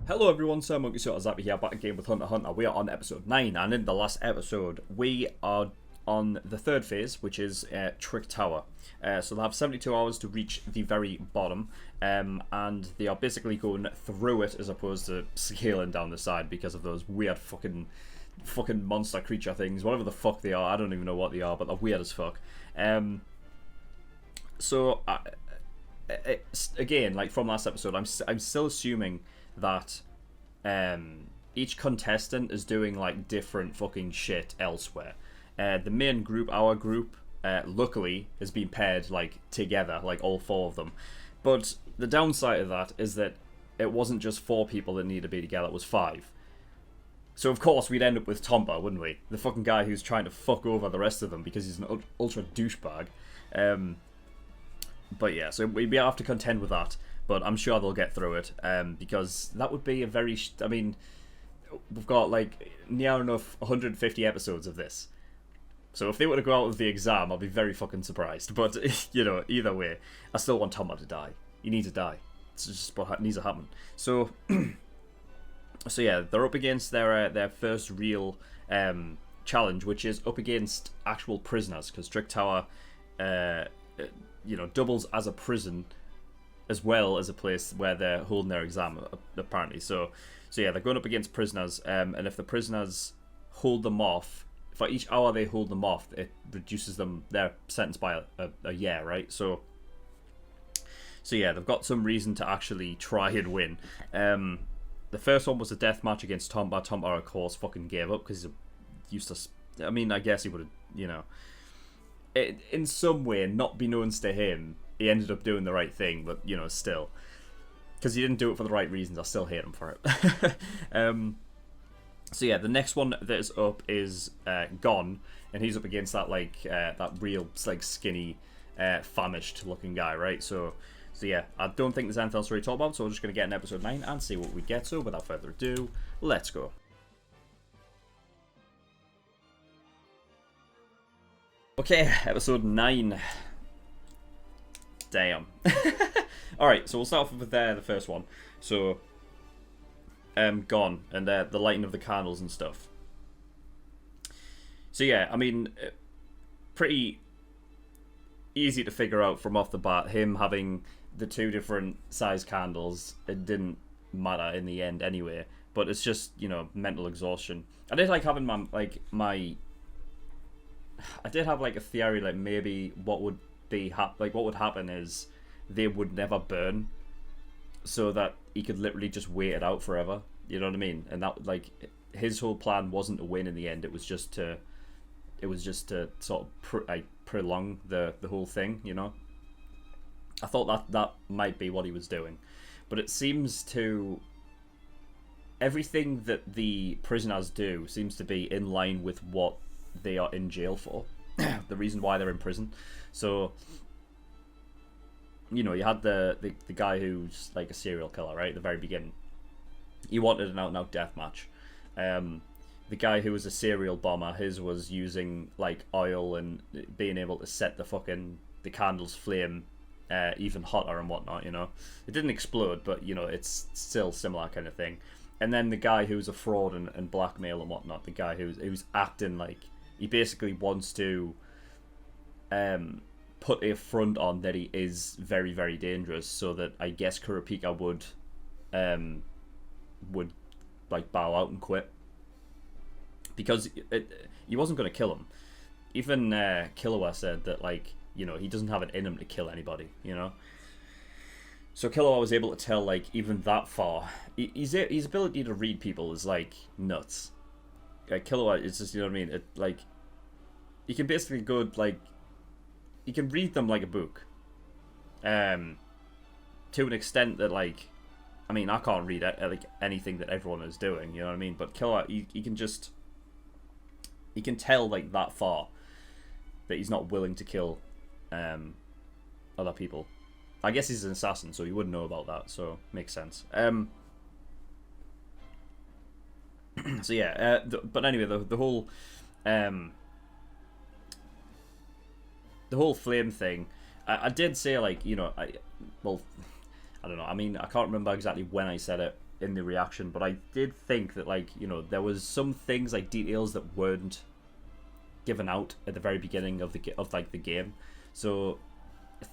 Hello everyone, SirMonkeySuit is here, back again with Hunter x Hunter. We are on episode 9, and in the last episode, we are on the third phase, which is Trick Tower. So they have 72 hours to reach the very bottom, and they are basically going through it as opposed to scaling down the side because of those weird fucking monster creature things, whatever the fuck they are. I don't even know what they are, but they're weird as fuck. Again, like from last episode, I'm still assuming that each contestant is doing like different fucking shit elsewhere. The main group, our group, luckily has been paired like together, like all four of them. But the downside of that is that it wasn't just 4 people that needed to be together, it was 5. So of course we'd end up with Tomba, wouldn't we? The fucking guy who's trying to fuck over the rest of them because he's an ultra douchebag. But yeah, so we'd have to contend with that. But I'm sure they'll get through it, because that would be a very... I mean, we've got, like, near enough 150 episodes of this. So if they were to go out with the exam, I'll be very fucking surprised. But, you know, either way, I still want Tomba to die. He needs to die. It's just what needs to happen. So, so yeah, they're up against their first real challenge, which is up against actual prisoners, because Trick Tower, you know, doubles as a prison as well as a place where they're holding their exam, apparently. So yeah, they're going up against prisoners, and if the prisoners hold them off, for each hour they hold them off, it reduces their sentence by a year, right? So yeah, they've got some reason to actually try and win. The first one was a death match against Tomba. Tomba, of course, fucking gave up because he's useless. I mean, I guess he would have, you know, in some way, not beknownst to him, he ended up doing the right thing, but, you know, still. Because he didn't do it for the right reasons, I still hate him for it. So yeah, the next one that is up is Gon, and he's up against that, like, that real, like, skinny, famished-looking guy, right? So yeah, I don't think there's anything else to really talk about, so we're just going to get in episode 9 and see what we get. So without further ado, let's go. Okay, episode 9. Damn. Alright, so we'll start off with the first one. So, Gone, and the lighting of the candles and stuff. So yeah, I mean, pretty easy to figure out from off the bat, him having the 2 different size candles. It didn't matter in the end anyway, but it's just, you know, mental exhaustion. I did like having I did have like a theory, like maybe what would happen is they would never burn, so that he could literally just wait it out forever. You know what I mean? And that, like, his whole plan wasn't to win in the end. It was just to sort of prolong the whole thing. You know, I thought that might be what he was doing, but it seems to everything that the prisoners do seems to be in line with what they are in jail for. The reason why they're in prison. So, you know, you had the guy who's like a serial killer, right, at the very beginning. He wanted an out-and-out death match. The guy who was a serial bomber, his was using like oil and being able to set the candles flame even hotter and whatnot, you know. It didn't explode, but, you know, it's still similar kind of thing. And then the guy who's a fraud and blackmail and whatnot, the guy who's acting like he basically wants to put a front on that he is very, very dangerous, so that I guess Kurapika would like bow out and quit, because he wasn't going to kill him. Even Killua said that, like, you know, he doesn't have it in him to kill anybody, you know. So Killua was able to tell, like, even that far. His ability to read people is like nuts. Killua is just, you know what I mean? It, like, you can basically go, like, you can read them like a book, to an extent that, like, I mean, I can't read like anything that everyone is doing, you know what I mean? But Killua, he can tell, like, that far that he's not willing to kill other people. I guess he's an assassin, so he wouldn't know about that, so makes sense. So yeah, but anyway, the whole flame thing, I did say, like, you know, I don't know, I mean, I can't remember exactly when I said it in the reaction, but I did think that, like, you know, there was some things, like details that weren't given out at the very beginning of the game. So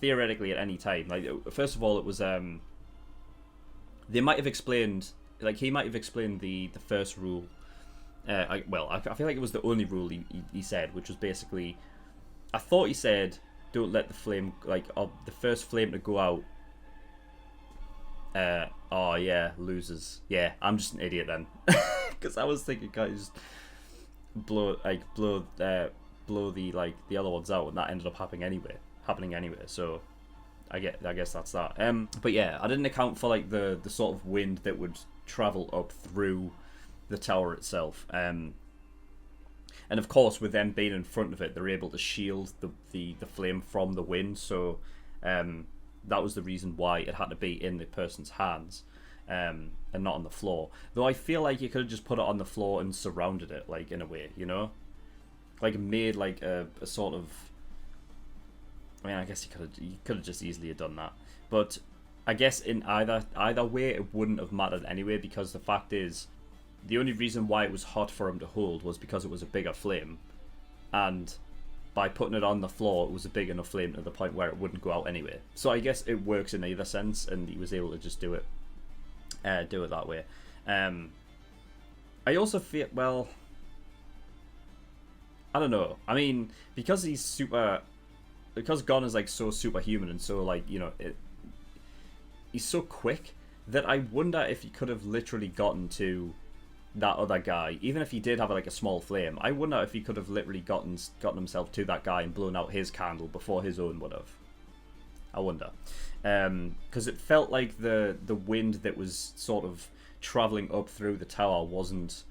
theoretically, at any time, like, first of all, it was they might have explained, like, he might have explained the first rule. I feel like it was the only rule he said, which was basically, I thought he said, don't let the flame, like, the first flame to go out. Oh yeah, loses. Yeah, I'm just an idiot then, because I was thinking, guys, just blow the the other ones out, and that ended up happening anyway. So I guess that's that. But yeah, I didn't account for, like, the sort of wind that would travel up through the tower itself. And of course, with them being in front of it, they're able to shield the flame from the wind. So that was the reason why it had to be in the person's hands, and not on the floor. Though I feel like you could have just put it on the floor and surrounded it, like, in a way, you know, like made like a sort of. I mean, I guess you could have just easily have done that, but I guess in either way it wouldn't have mattered anyway, because the fact is, the only reason why it was hot for him to hold was because it was a bigger flame, and by putting it on the floor, it was a big enough flame to the point where it wouldn't go out anyway. So I guess it works in either sense, and he was able to just do it that way. I also feel, well, I don't know. I mean, because Gon is, like, so superhuman and so, like, you know, he's so quick that I wonder if he could have literally gotten to that other guy, even if he did have, like, a small flame. I wonder if he could have literally gotten himself to that guy and blown out his candle before his own would have. I wonder, because it felt like the wind that was sort of traveling up through the tower wasn't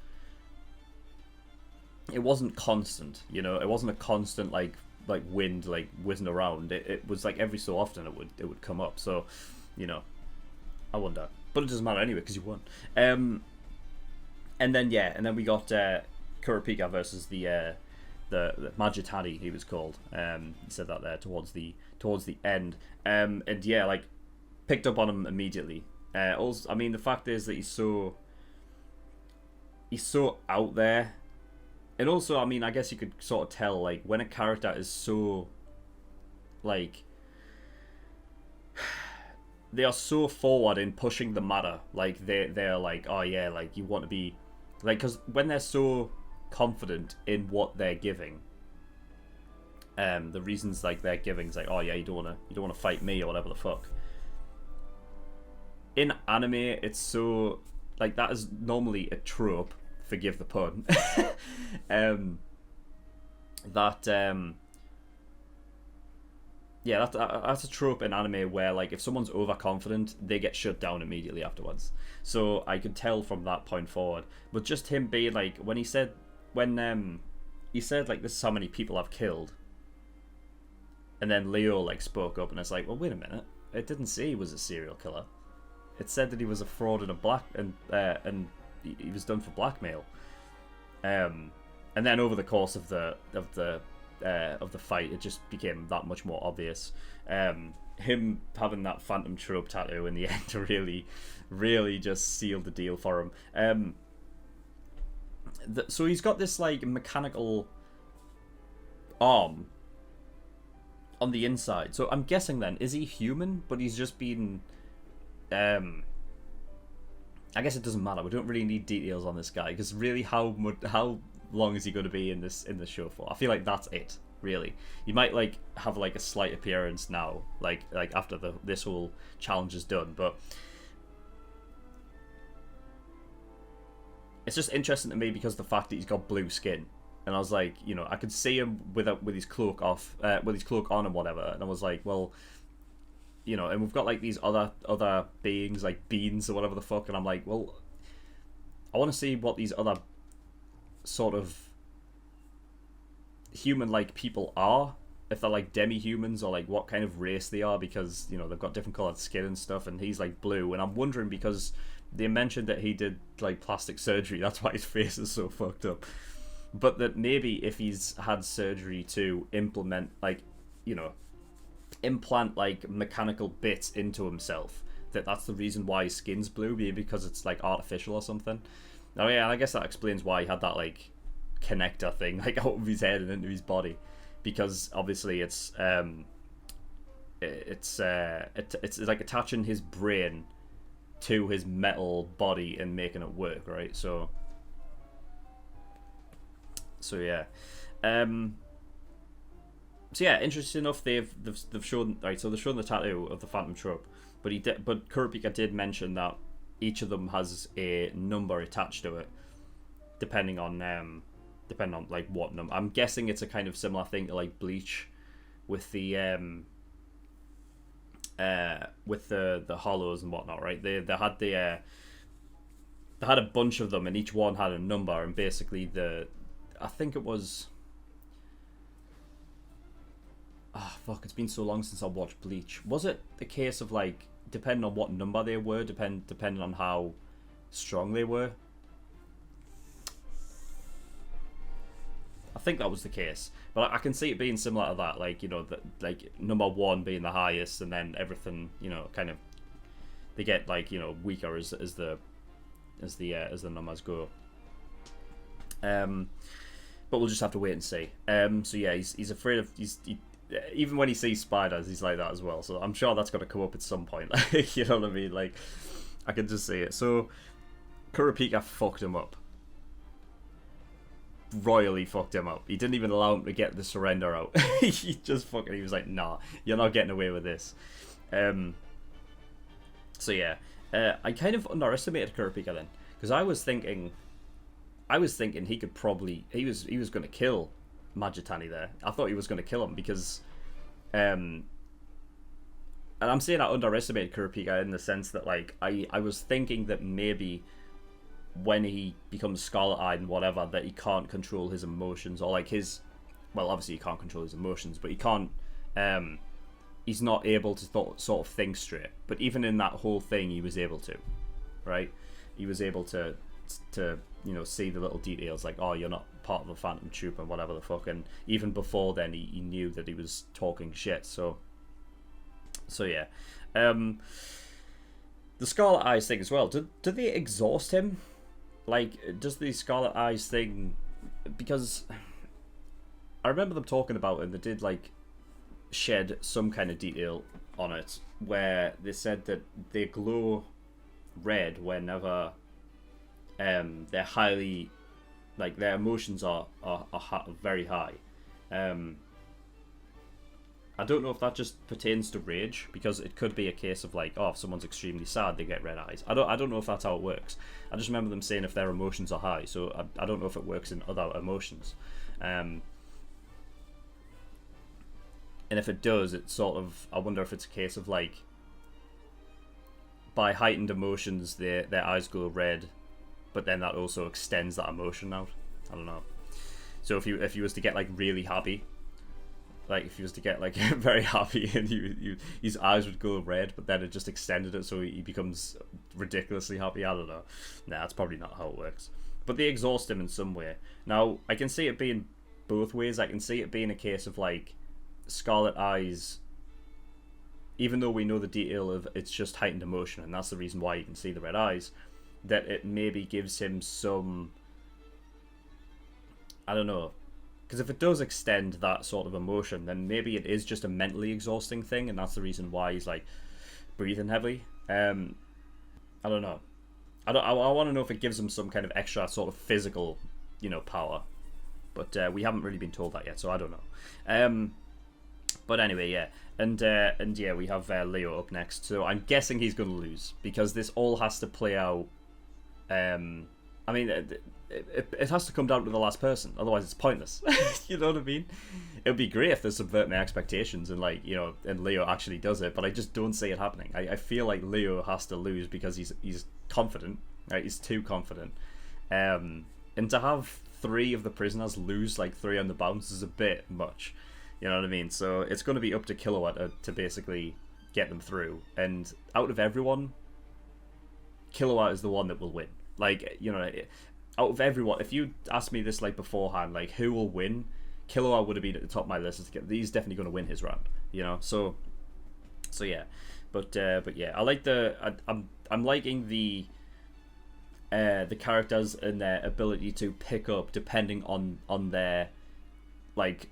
constant. You know, it wasn't a constant like wind, like, whizzing around. It was like every so often it would come up. So, you know, I wonder, but it doesn't matter anyway because you won. And then we got Kurapika versus the Majitani, he was called. He said that there towards the end. And yeah, like, picked up on him immediately. Also, I mean, the fact is that he's so out there. And also, I mean, I guess you could sort of tell, like, when a character is so, like, they are so forward in pushing the matter. Like, they're like, oh yeah, like, you want to be, like, because when they're so confident in what they're giving, the reasons, like, they're giving is like, oh yeah, you don't wanna fight me or whatever the fuck. In anime, it's so, like, that is normally a trope. Forgive the pun. That's a trope in anime where, like, if someone's overconfident, they get shut down immediately afterwards. So I could tell from that point forward. But just him being, like, when he said, like, this is how many people I've killed, and then Leo, like, spoke up, and it's like, well, wait a minute, it didn't say he was a serial killer. It said that he was a fraud and he was done for blackmail. And then over the course of the fight, it just became that much more obvious. Him having that phantom trope tattoo in the end really just sealed the deal for him. So he's got this, like, mechanical arm on the inside. So I'm guessing then, is he human? But he's just been I guess it doesn't matter. We don't really need details on this guy, because really, how long is he going to be in this show for? I feel like that's it, really. You might, like, have, like, a slight appearance now, like after this whole challenge is done, but it's just interesting to me because the fact that he's got blue skin, and I was like, you know, I could see him with his cloak off, with his cloak on and whatever, and I was like, well, you know, and we've got, like, these other beings, like beans or whatever the fuck, and I'm like, well, I want to see what these other sort of human-like people are, if they're, like, demi-humans, or, like, what kind of race they are, because, you know, they've got different coloured skin and stuff, and he's, like, blue, and I'm wondering, because they mentioned that he did, like, plastic surgery, that's why his face is so fucked up, but that maybe if he's had surgery to implement, like, you know, implant, like, mechanical bits into himself, that's the reason why his skin's blue, maybe because it's like artificial or something. Oh yeah, and I guess that explains why he had that like connector thing like out of his head and into his body, because obviously it's like attaching his brain to his metal body and making it work, right? So yeah. So yeah, interesting enough, they've shown, right. So they've shown the tattoo of the Phantom Trope, but Kurapika did mention that each of them has a number attached to it, depending on like what number. I'm guessing it's a kind of similar thing to like Bleach, with the hollows and whatnot, right? They had a bunch of them, and each one had a number, and basically I think it was. Ah, fuck! It's been so long since I watched Bleach. Was it the case of like, depending on what number they were, depending on how strong they were? I think that was the case, but I can see it being similar to that. Like, you know, like number 1 being the highest, and then everything, you know, kind of they get like, you know, weaker as the numbers go. But we'll just have to wait and see. So yeah, he's afraid of even when he sees spiders, he's like that as well. So I'm sure that's going to come up at some point. Like, you know what I mean? Like, I can just see it. So Kurapika fucked him up. Royally fucked him up. He didn't even allow him to get the surrender out. He was like, nah, you're not getting away with this. So yeah, I kind of underestimated Kurapika then, because I was thinking he could probably he was going to kill Majitani there. I thought he was going to kill him because, and I'm saying I underestimated Kurapika in the sense that like I was thinking that maybe when he becomes Scarlet-Eyed and whatever, that he can't control his emotions, or like well, obviously he can't control his emotions, but he can't, he's not able to sort of think straight. But even in that whole thing, he was able to, right? He was able to you know, see the little details, like, oh, you're not part of the Phantom Troop and whatever the fuck. And even before then, he knew that he was talking shit. So yeah. The Scarlet Eyes thing as well. Do they exhaust him? Like, does the Scarlet Eyes thing... Because I remember them talking about it, and they did, like, shed some kind of detail on it, where they said that they glow red whenever they're highly... Like, their emotions are very high. I don't know if that just pertains to rage, because it could be a case of like, oh, if someone's extremely sad, they get red eyes. I don't know if that's how it works. I just remember them saying if their emotions are high, so I don't know if it works in other emotions. And if it does, it's sort of, I wonder if it's a case of like, by heightened emotions, their eyes glow red, but then that also extends that emotion out. I don't know. So if you was to get like really happy, like if he was to get like very happy and his eyes would go red, but then it just extended it so he becomes ridiculously happy. I don't know. Nah, that's probably not how it works. But they exhaust him in some way. Now, I can see it being both ways. I can see it being a case of like Scarlet Eyes, even though we know the detail of it's just heightened emotion, and that's the reason why you can see the red eyes, that it maybe gives him some, I don't know, because if it does extend that sort of emotion, then maybe it is just a mentally exhausting thing, and that's the reason why he's like breathing heavily. I don't know. I want to know if it gives him some kind of extra sort of physical, you know, power, but we haven't really been told that yet, so I don't know. But anyway, yeah, and yeah, we have Leo up next, so I'm guessing he's going to lose because this all has to play out. I mean, it has to come down to the last person, otherwise it's pointless. You know what I mean? It would be great if they subvert my expectations and, like, you know, and Leo actually does it, but I just don't see it happening. I feel like Leo has to lose because he's confident, right? He's too confident. And to have 3 of the prisoners lose, like, 3 on the bounce is a bit much. You know what I mean? So it's going to be up to Killua to basically get them through. And out of everyone, Killua is the one that will win. Like, you know, out of everyone, if you asked me this like beforehand, like who will win, Killua would have been at the top of my list. He's definitely going to win his round, you know. So So yeah, but yeah, I like I'm liking the characters and their ability to pick up depending on their like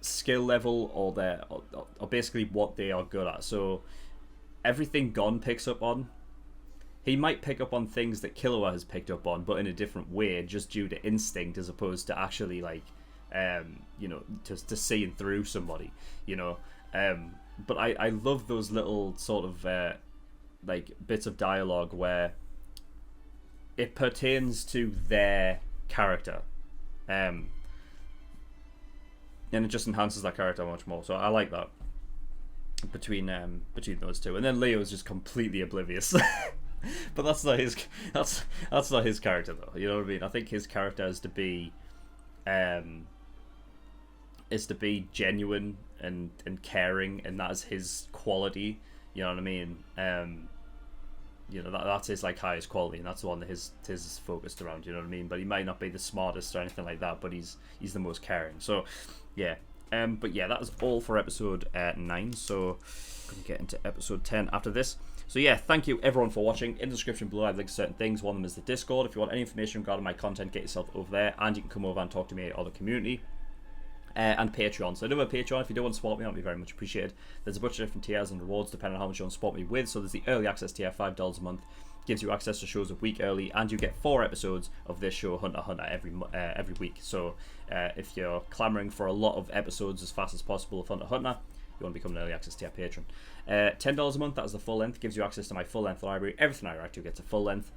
skill level or their or basically what they are good at. So everything Gon picks up on, he might pick up on things that Killua has picked up on, but in a different way, just due to instinct as opposed to actually like you know, to seeing through somebody, you know. But I love those little sort of like bits of dialogue where it pertains to their character, and it just enhances that character much more. So I like that between those two. And then Leo's just completely oblivious. But that's not his character though. You know what I mean? I think his character is to be genuine and caring, and that is his quality. You know what I mean? You know, that's his like highest quality, and that's the one that his is focused around. You know what I mean? But he might not be the smartest or anything like that, but he's the most caring. So yeah. But yeah, that is all for episode 9. So I'm gonna get into episode 10 after this. So yeah, thank you everyone for watching. In the description below, I've linked certain things. One of them is the Discord. If you want any information regarding my content, get yourself over there, and you can come over and talk to me or the community. And Patreon. So I do have a Patreon. If you do want to support me, that would be very much appreciated. There's a bunch of different tiers and rewards depending on how much you want to support me with. So there's the early access tier, $5 a month, gives you access to shows a week early, and you get 4 episodes of this show, Hunter x Hunter, every week. So if you're clamoring for a lot of episodes as fast as possible of Hunter x Hunter, you want to become an early access tier patron. $10 a month, that is the full length, gives you access to my full length library. Everything I react to gets a full length.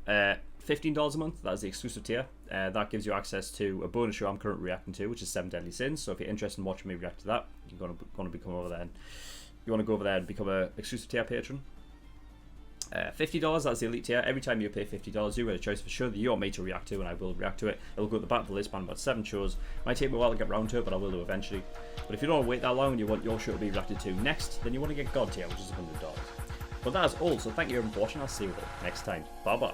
$15 a month, that is the exclusive tier. That gives you access to a bonus show I'm currently reacting to, which is 7 Deadly Sins. So if you're interested in watching me react to that, you're going to become over there. And you want to go over there and become an exclusive tier patron. $50, that's the elite tier. Every time you pay $50, you get a choice for show that you want me to react to, and I will react to it. It'll go at the back of the list, span about 7 shows. Might take me a while to get around to it, but I will do eventually. But if you don't want to wait that long and you want your show to be reacted to next, then you want to get God tier, which is $100. But that is all, so thank you everyone for watching. I'll see you all next time. Bye bye.